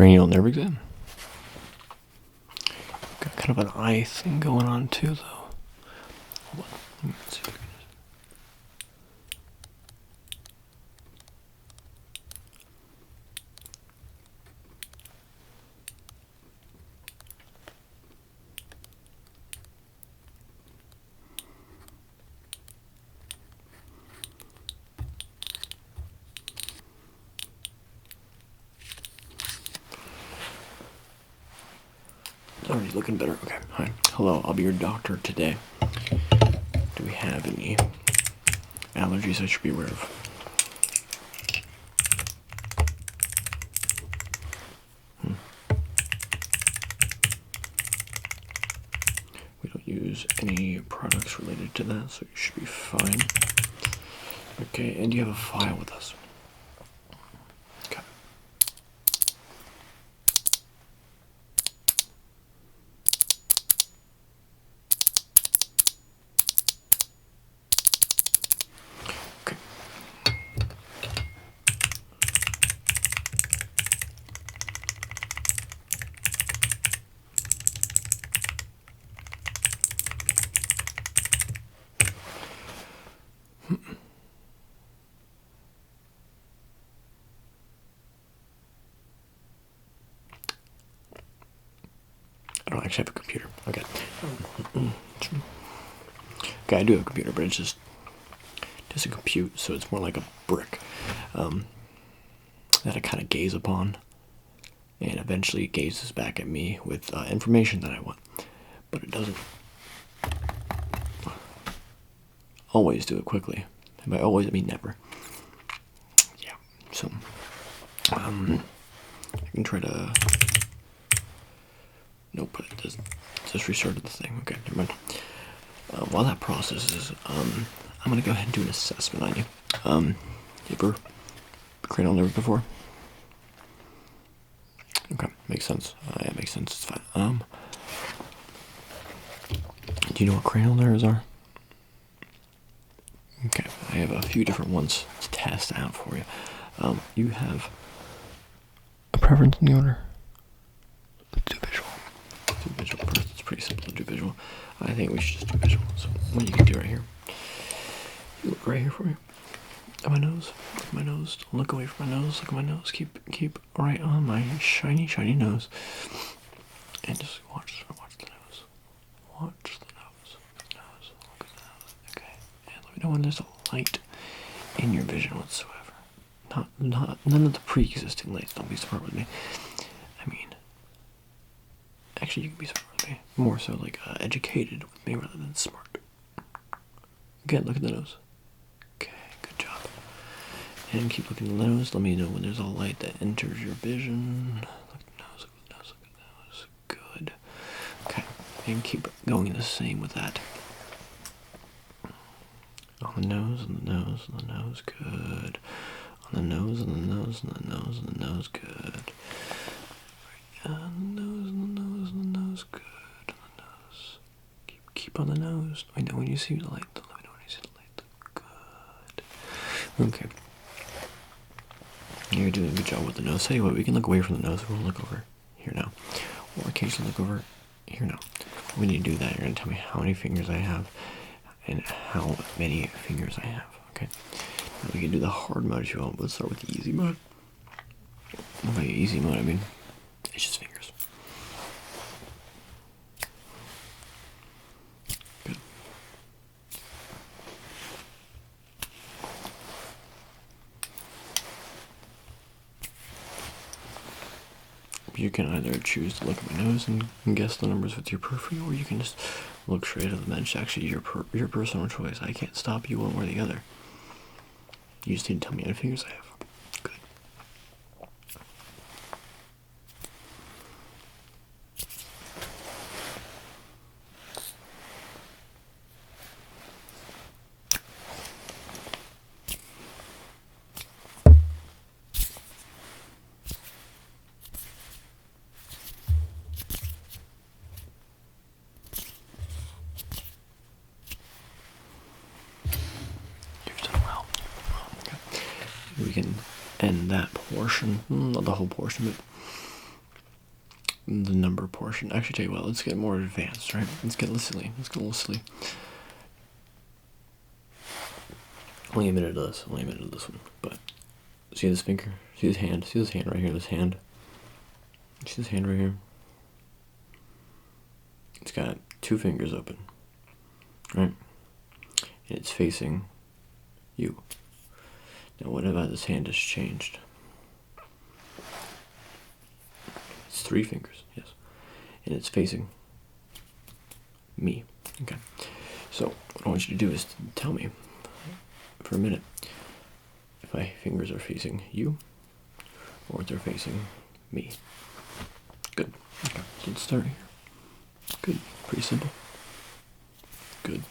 cranial nerve exam. Got kind of an eye thing going on too, though. Hold on. Let's see if I can... Already looking better. Okay. Hi. Hello. I'll be your doctor today. Do we have any allergies I should be aware of? We don't use any products related to that, so you should be fine. Okay. And you have a file with us. Okay. I don't actually have a computer. Okay. Okay, I do have a computer, but it's just a compute, so it's more like a brick that I kind of gaze upon, and eventually it gazes back at me with information that I want. But it doesn't always do it quickly. And by always, I mean never. Yeah. So I can try to. Nope, it doesn't. Just restarted the thing. Okay, never mind. While that processes, I'm gonna go ahead and do an assessment on you. You ever cranial nerve before? Okay, makes sense. Yeah, makes sense. It's fine. Do you know what cranial nerves are? Okay, I have a few different ones to test out for you. You have a preference in the order? Let's do visual. Do visual first. It's pretty simple to do visual. I think we should just do visual. So what you can do right here. You look right here for me. At my nose. Look at my nose. Don't look away from my nose. Look at my nose. Keep right on my shiny, shiny nose. And just watch the nose. Watch the nose. Nose. Look at the nose. Okay. And let me know when there's a light in your vision whatsoever. None of the pre-existing lights. Don't be smart with me. I mean, actually, you can be smart with me. More so like educated with me rather than smart. Again, look at the nose. Okay, good job. And keep looking at the nose. Let me know when there's a light that enters your vision. Look at the nose, look at the nose, look at the nose. Good. Okay, and keep going the same with that. On the nose, on the nose, on the nose. Good. On the nose, on the nose, on the nose, on the nose. Good. On the nose, on the nose, on the nose. Good. On the nose. Keep on the nose. Let me know when you see the light. Let me know when you see the light. Good. Okay. You're doing a good job with the nose. Tell you what, we can look away from the nose. We'll look over here now. Or occasionally look over here now. When you do that, you're going to tell me how many fingers I have and how many fingers I have. Okay. Now we can do the hard mode if you want. Let's start with the easy mode. By easy mode, I mean it's just fingers. Good. You can either choose to look at my nose and guess the numbers with your periphery, or you can just look straight at the bench. Actually, your personal choice. I can't stop you one way or the other. You just need to tell me how many fingers I have. Good. We can end that portion, not the whole portion, but the number portion. Actually, tell you what, let's get more advanced, right? Let's get a little silly. Only a minute of this. One. But see this finger? See this hand? See this hand right here? This hand? See this hand right here? It's got 2 fingers open, right? And it's facing you. Now, what about this hand has changed? It's 3 fingers, yes. And it's facing me. Okay. So, what I want you to do is tell me for a minute if my fingers are facing you or if they're facing me. Good. Okay. So let's start here. Good. Pretty simple. Good.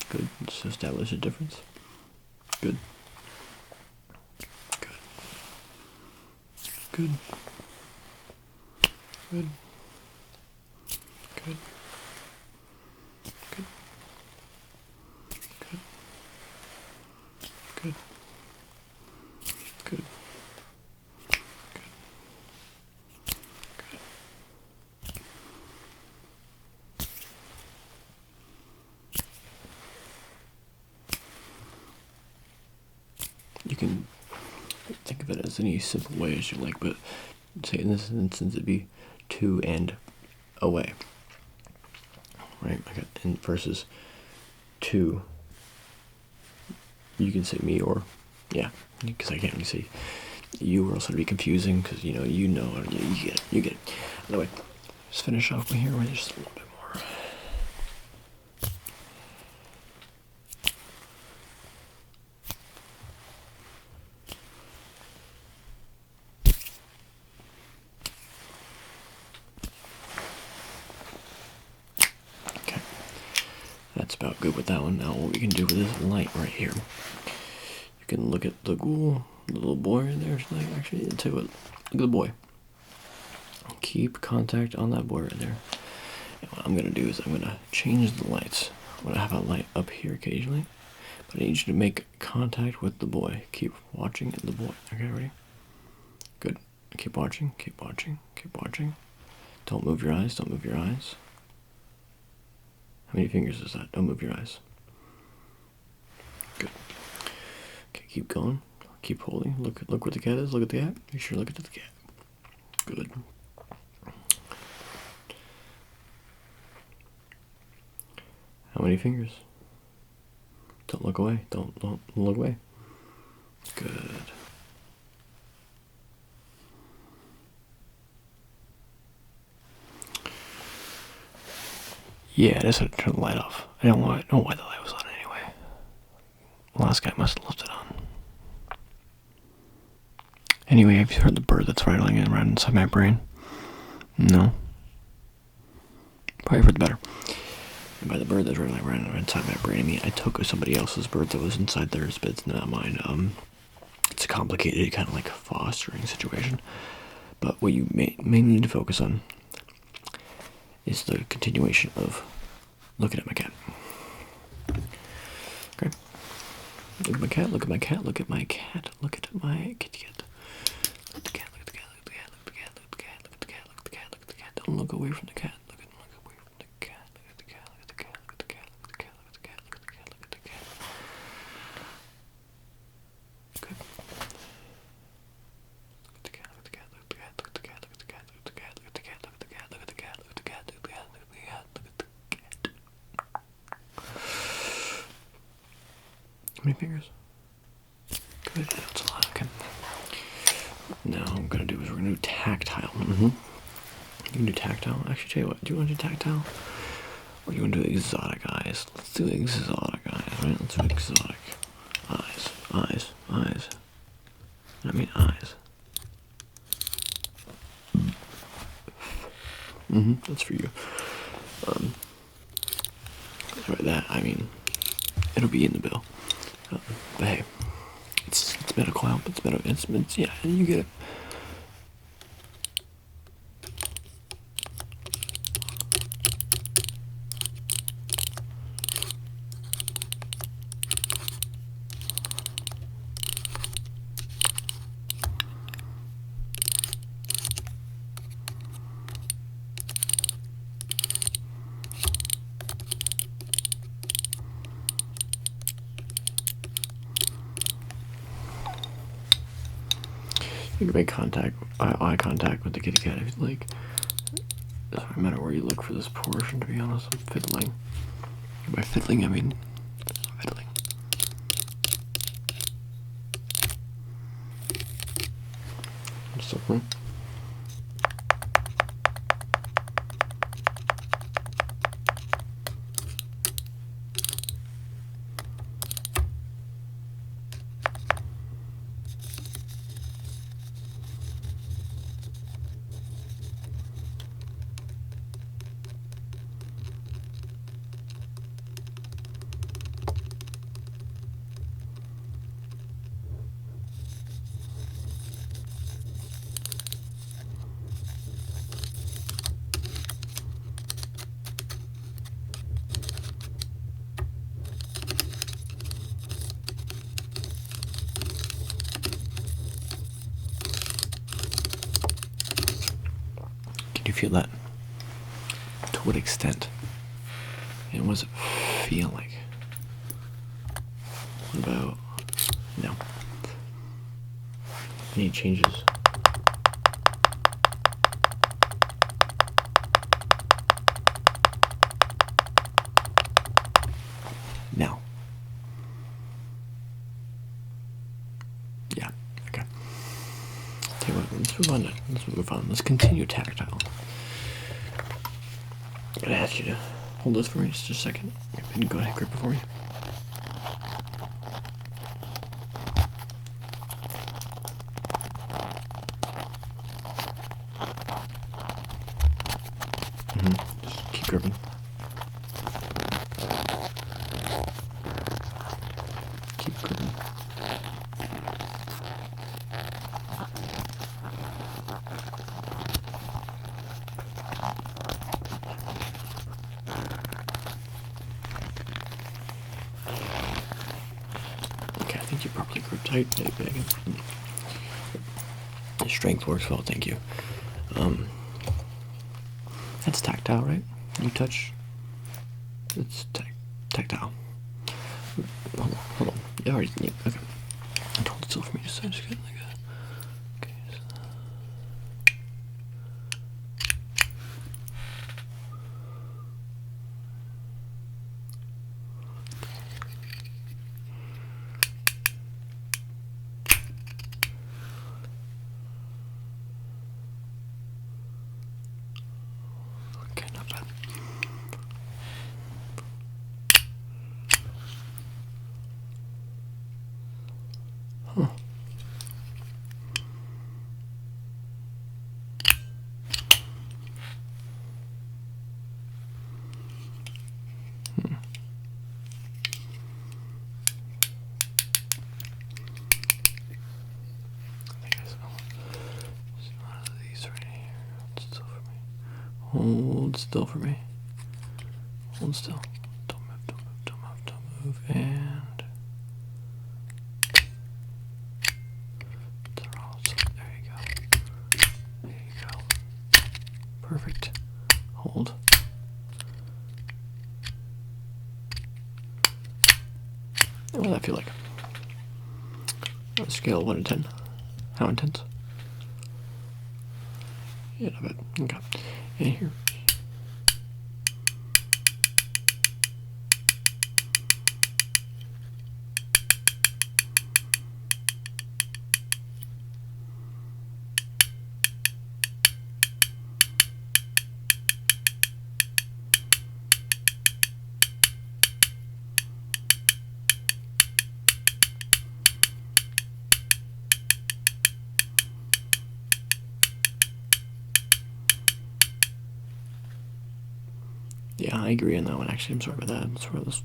Good. Let's establish a difference. Good. Good. Good. Good. Good. Good. Good. Good. Good. Good. You can think of it as any simple way as you like, but say in this instance it'd be to and away, right? Okay. And versus to, you can say me or, yeah, because I can't really say you or else it'd be confusing because you get it. Anyway, just finish off here with just a little bit more. Okay, that's about good with that one. Now what we can do with this light right here, you can look at the little boy right there. Actually, I'll tell you what, look at the boy. Keep contact on that boy right there. And what I'm going to do is I'm going to change the lights. I'm going to have a light up here occasionally, but I need you to make contact with the boy. Keep watching the boy. Okay, ready? Good. Keep watching, keep watching, keep watching. Don't move your eyes, don't move your eyes. How many fingers is that? Don't move your eyes. Good. Okay, keep going. Keep holding. Look where the cat is. Look at the cat. Make sure you look at the cat. Good. How many fingers? Don't look away. Don't look away. Good. Yeah, I just had to turn the light off. I don't know why the light was on anyway. The last guy must have left it on. Anyway, have you heard the bird that's rattling around inside my brain? No? Probably for the better. And by the bird that's rattling around inside my brain, I mean I took somebody else's bird that was inside theirs, but it's not mine. It's a complicated kind of like fostering situation. But what you mainly need to focus on is the continuation of looking at my cat. Okay. Look at my cat, look at my cat, look at my cat, look at my kitty cat. Look at the cat, look at the cat, look at the cat, look at the cat, look at the cat, look at the cat, look at the cat, look at the cat. Don't look away from the cat. Look away from the cat. Look at the cat, look at the cat, look at the cat, look at the cat, look at the cat, look at the cat, look at the cat. Good. Look at the cat, look at the cat, look at the cat, look at the cat, look at the cat, look at the cat, look at the cat, look at the cat, look at the cat, look at the cat, look at the cat, look at the cat, look at the cat, look at the cat, look at the cat. How many fingers? Good, that's a lot, okay. Now what I'm gonna do is we're gonna do tactile. You can do tactile. Actually, tell you what, do you want to do tactile? Or do you want to do exotic eyes? Let's do exotic eyes, right? Let's do exotic eyes. Eyes. I mean eyes. That's for you. Right, that, I mean, it'll be in the bill. But hey, it's medical help. It's yeah, you get it. You can make eye contact with the kitty cat if you'd like. It doesn't matter where you look for this portion, to be honest. I'm fiddling. By fiddling, I mean fiddling. Still for me. You feel that? To what extent? And what does it feel like? What about now? Any changes? Now. Yeah, okay. Tell you what, let's move on. Let's continue tactile. I'm gonna ask you to hold this for me just a second. And go ahead and grip it for me. Just keep gripping. Keep gripping. Okay, I think you properly grip tight. Maybe the strength works well, thank you. That's tactile, right? You touch. It's tactile. Hold on. Yeah, already. Yeah, okay. And hold it still for me just a second. Like that. Okay. Okay, not bad. Huh. I think I saw one of these right here. Hold still for me. Hold still. Don't move, don't move, don't move, don't move. And there you go. There you go. Perfect. Hold. What does that feel like? On a scale of 1 to 10. How intense? Yeah, not bad. Okay. And here. Yeah, I agree on that one, actually. I'm sorry about that. Let's roll this.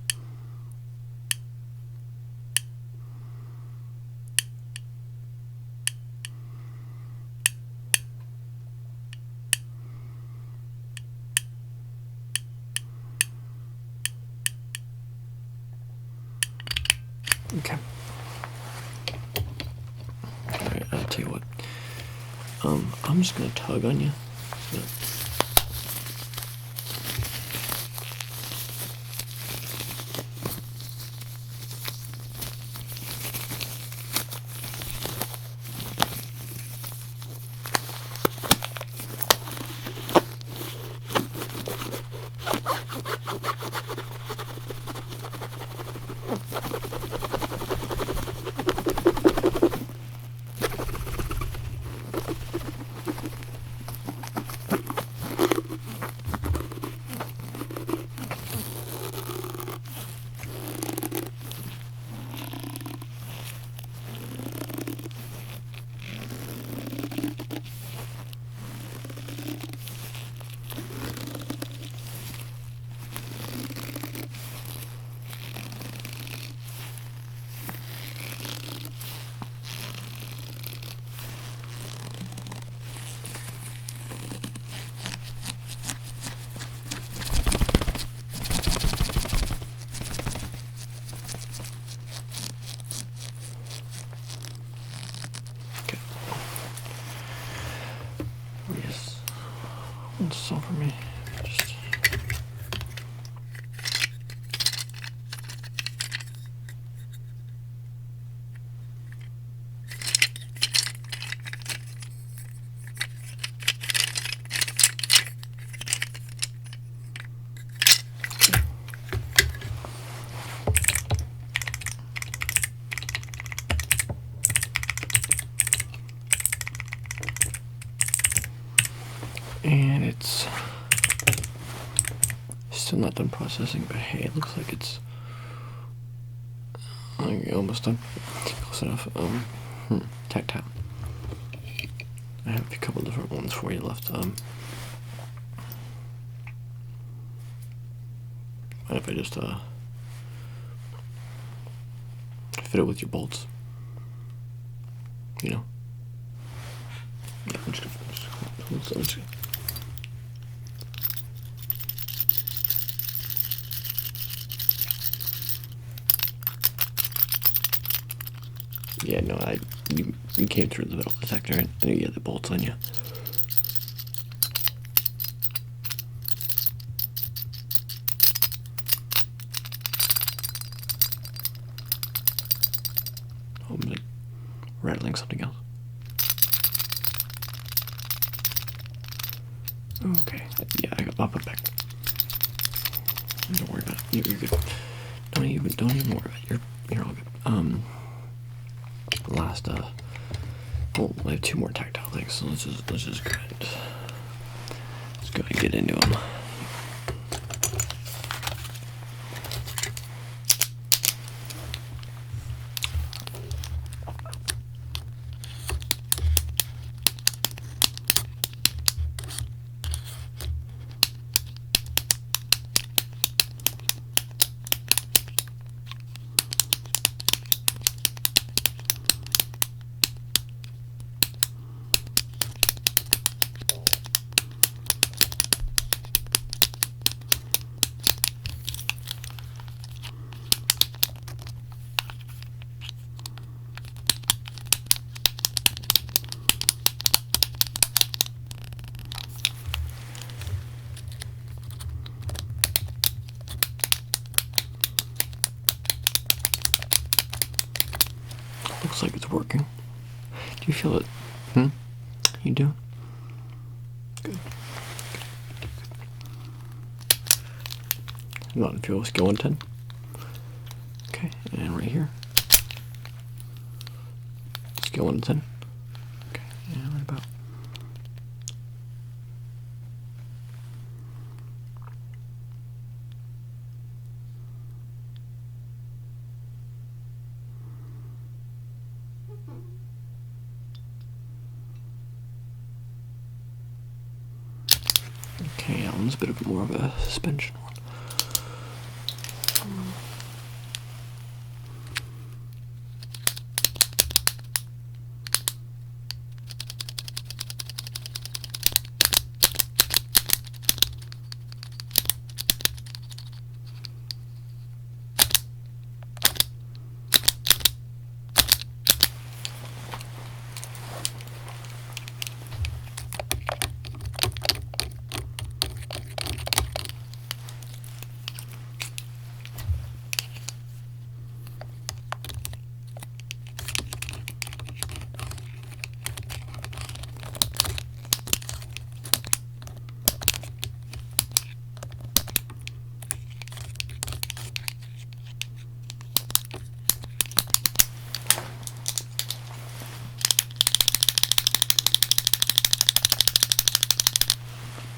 Okay. Alright, I'll tell you what. I'm just gonna tug on you. That's all for me. Just... And it's still not done processing, but hey, it looks like it's almost done. Close enough. Tactile. I have a couple different ones for you left. If I just fit it with your bolts, you know. Yeah, I'm just gonna yeah, no, you came through the metal detector and you had the bolts on you. Oh, I'm like rattling something else. Okay, yeah, I'll put it back. Don't worry about it. You're good. Don't even worry about it. You're all good. Last well, I have 2 more tactile things, so let's just go and get into them. Looks like it's working. Do you feel it? You do? Good. Not and feel skill in 10. Okay, and right here. Skill in 10. Okay, and right about. Okay, that one's a bit more of a suspension one.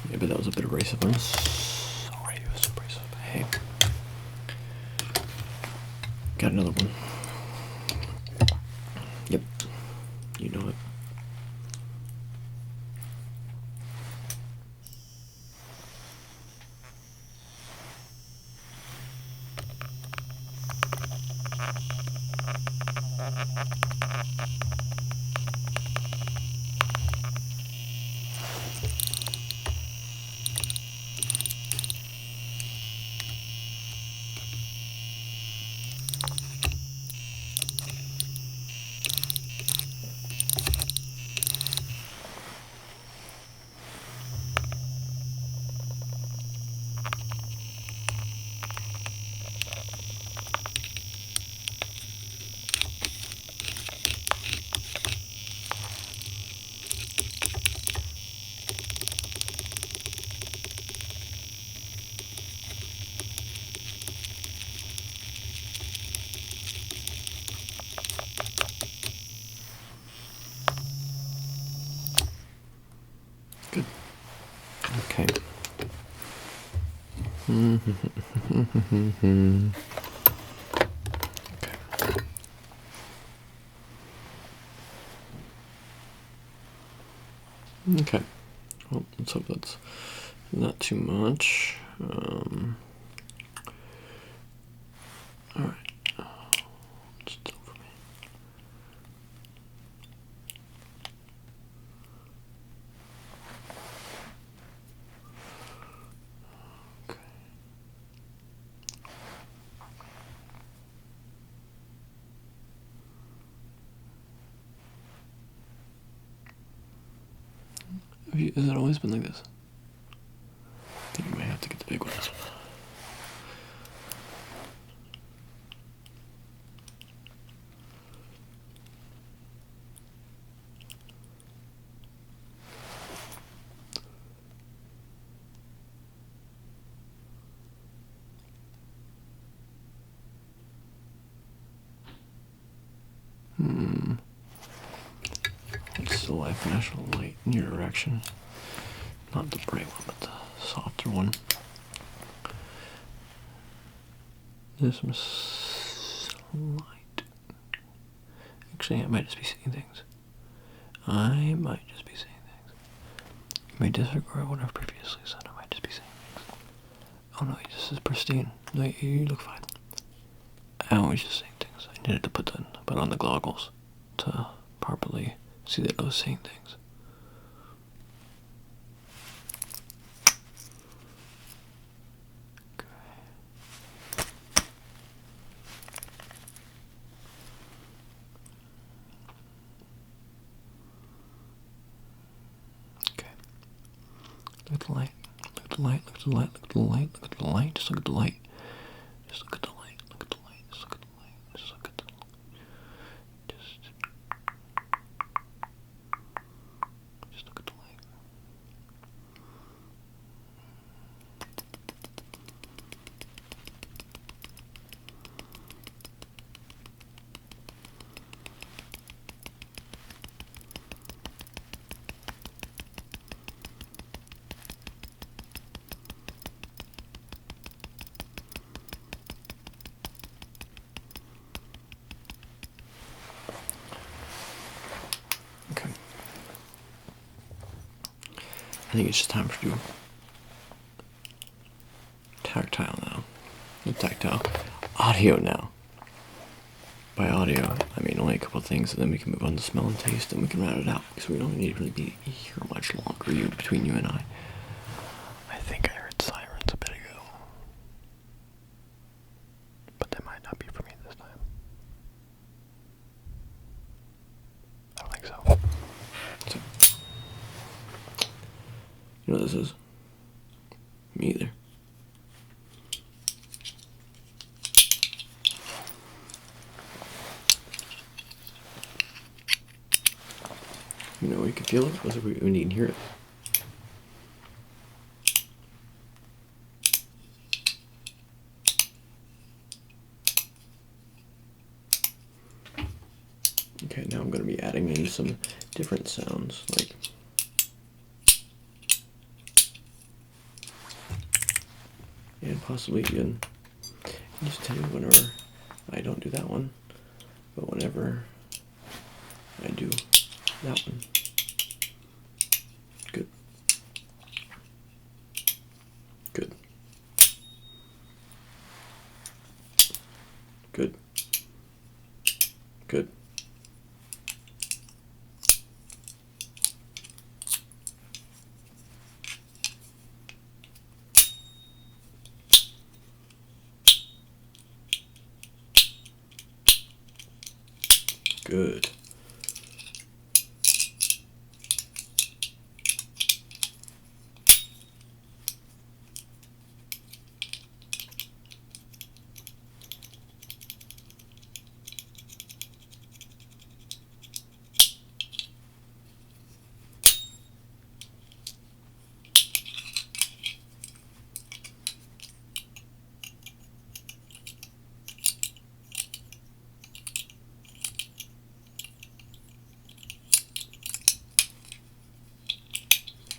Maybe that was a bit abrasive on this. Alright, it was abrasive. Hey. Got another one. Yep. You know it. Good. Okay. Okay. Well, let's hope that's not too much. All right. What's it for me? Okay. Has it always been like this? I think you might have to get the big one. This one. It's the light national light in your direction. Not the bright one, but the softer one. There's some slight. Actually, I might just be seeing things. I might just be seeing things. You may disregard what I've previously said. I might just be seeing things. Oh no, this is pristine. No, you look fine. I was just seeing things. I needed to put on the goggles to properly see that I was seeing things. Okay. Look at the light. Look at the light. Look at the light. Look at the light. Look at the light. Just look at the light. Just look at the light. Look at the light. Just look at the light. Just look at the light. Just look at the light. Okay. I think it's just time for you tactile now. Not tactile. Audio now. By audio, I mean only a couple of things, and then we can move on to smell and taste, and we can round it out, because we don't need to really be here much longer between you and I. I think I heard sirens a bit ago. But they might not be for me this time. I don't think so. So, you know what this is? Me either. You know, we can feel it, but we need to hear it. Okay, now I'm going to be adding in some different sounds, like and possibly even just tell you whenever I don't do that one, but whenever I do that one. Good. Good. Good. Good. Good.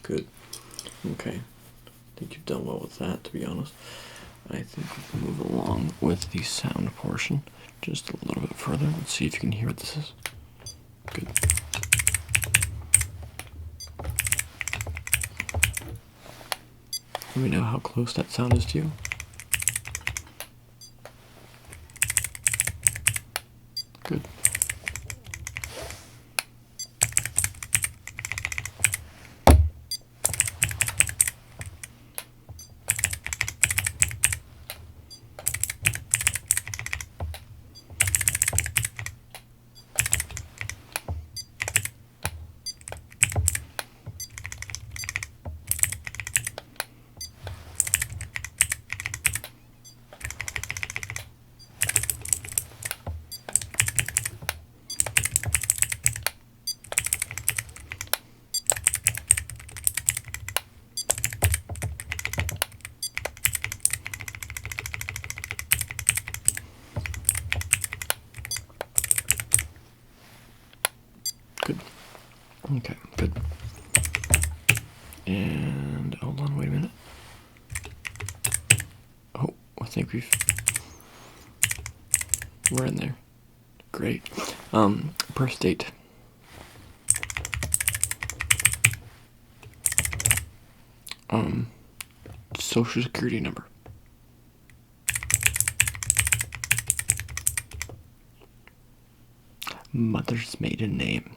Good. Okay. I think you've done well with that, to be honest. I think we can move along with the sound portion just a little bit further. Let's see if you can hear what this is. Good. Let me know how close that sound is to you. Good. Good. Okay, good. And hold on, wait a minute. Oh, I think we're in there. Great. Birth date. Social security number. Mother's maiden name.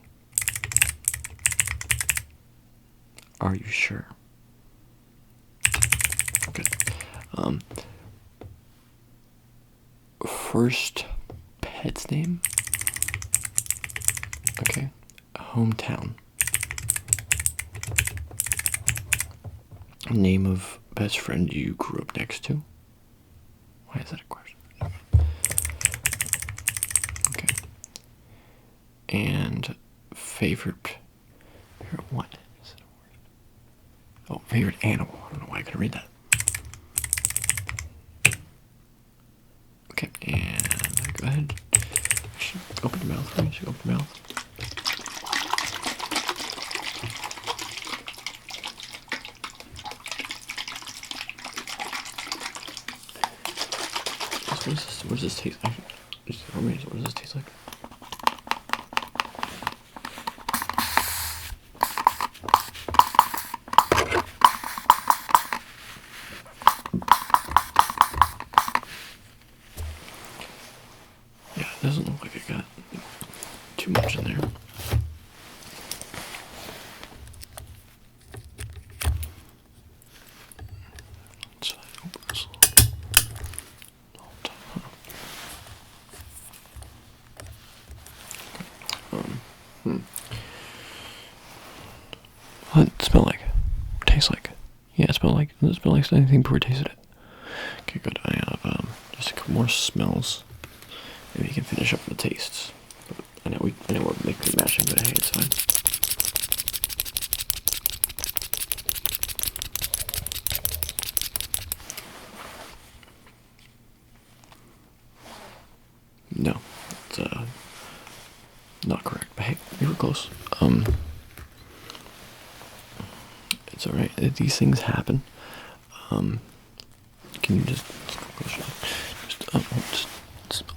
Are you sure? Good. First pet's name? Okay. Hometown. Name of best friend you grew up next to? Why is that a question? Okay. And favorite what? Is it a word? Oh, favorite animal. I don't know why I couldn't read that. Okay, and go ahead. Open your mouth for me. Open your mouth. What does this taste like? What does this taste like? Yeah, it doesn't look like it got too much in there. What does it smell like? Taste like? Yeah, it smells like. Does it smell like anything before we tasted it? Okay, good. I have just a couple more smells. Maybe you can finish up the tastes. I know we're mixing and matching, but hey, it's fine. No, it's not correct. But hey, we were close. It's all right. These things happen. Can you just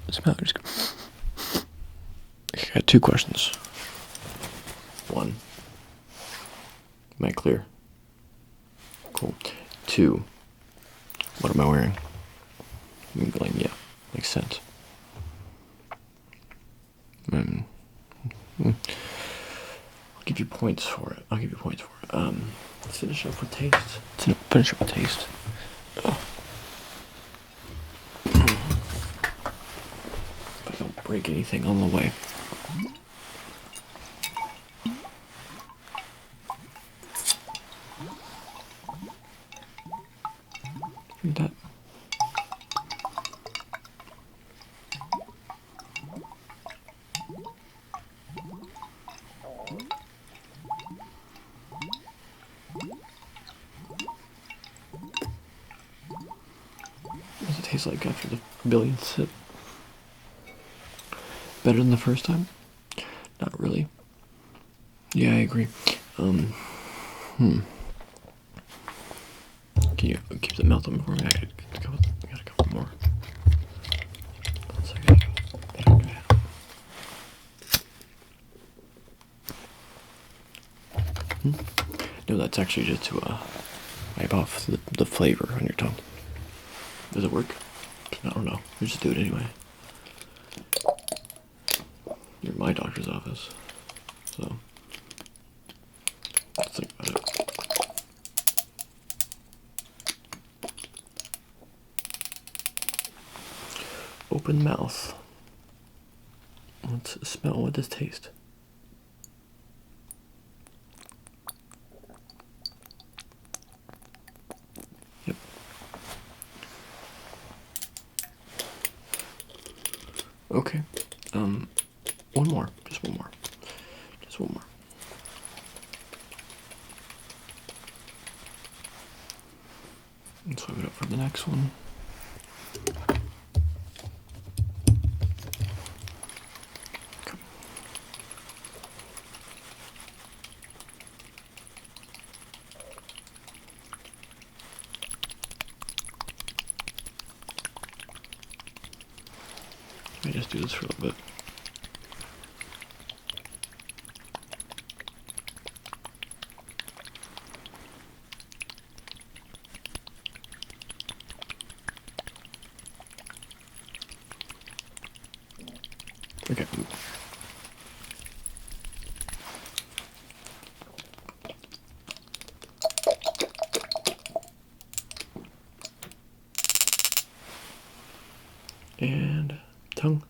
smell? Just go. I got two questions. One, am I clear? Cool. Two, what am I wearing? You can be like, yeah, makes sense. I'll give you points for it. Let's finish up with taste. Oh. If I don't break anything on the way. Read that. What does it taste like after the billionth sip? Better than the first time? Not really. Yeah, I agree. Can you keep the mouth open for me? I got a couple more. 1 second. No, that's actually just to wipe off the flavor on your tongue. Does it work? I don't know. We just do it anyway. You're my doctor's office, so let's think about it. Open mouth. Let's smell what this tastes. Yep. Okay. One more. Just one more. Just one more. Let's swipe it up for the next one. Let me just do this for a little bit. Okay. And tongue.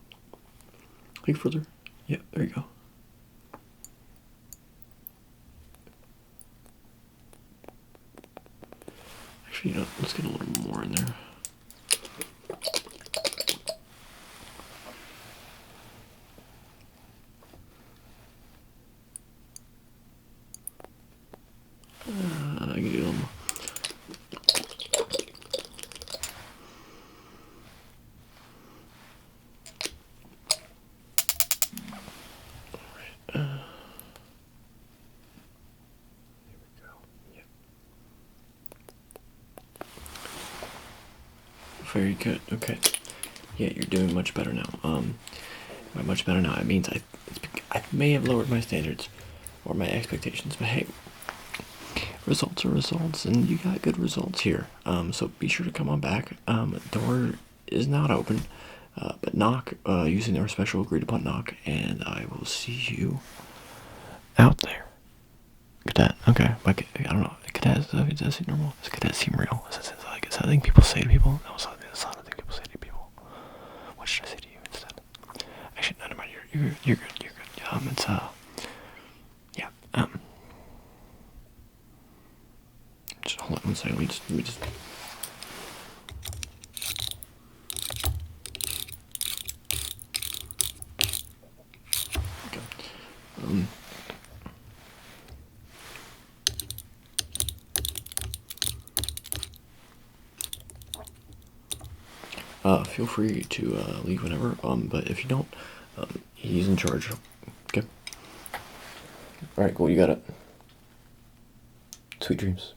Click further. Yep, there you go. Actually, you know, let's get a little more in there. I can do a little more. Very good. Okay. Yeah, you're doing much better now. By much better now, it means I may have lowered my standards or my expectations, but hey, results are results, and you got good results here. So be sure to come on back. Door is not open, but knock using our special agreed upon knock, and I will see you out there. Cadet. Okay. Like, I don't know. Cadet. Does that seem normal? Does cadet seem real? Is that a thing people say to people? No, it's not a thing people say to people. What should I say to you instead? Actually, none of mind. You're good. You're good. It's yeah. Just hold on one second. Let me just. Okay. Feel free to leave whenever. But if you don't, he's in charge. Okay. All right. Cool. You got it. Sweet dreams.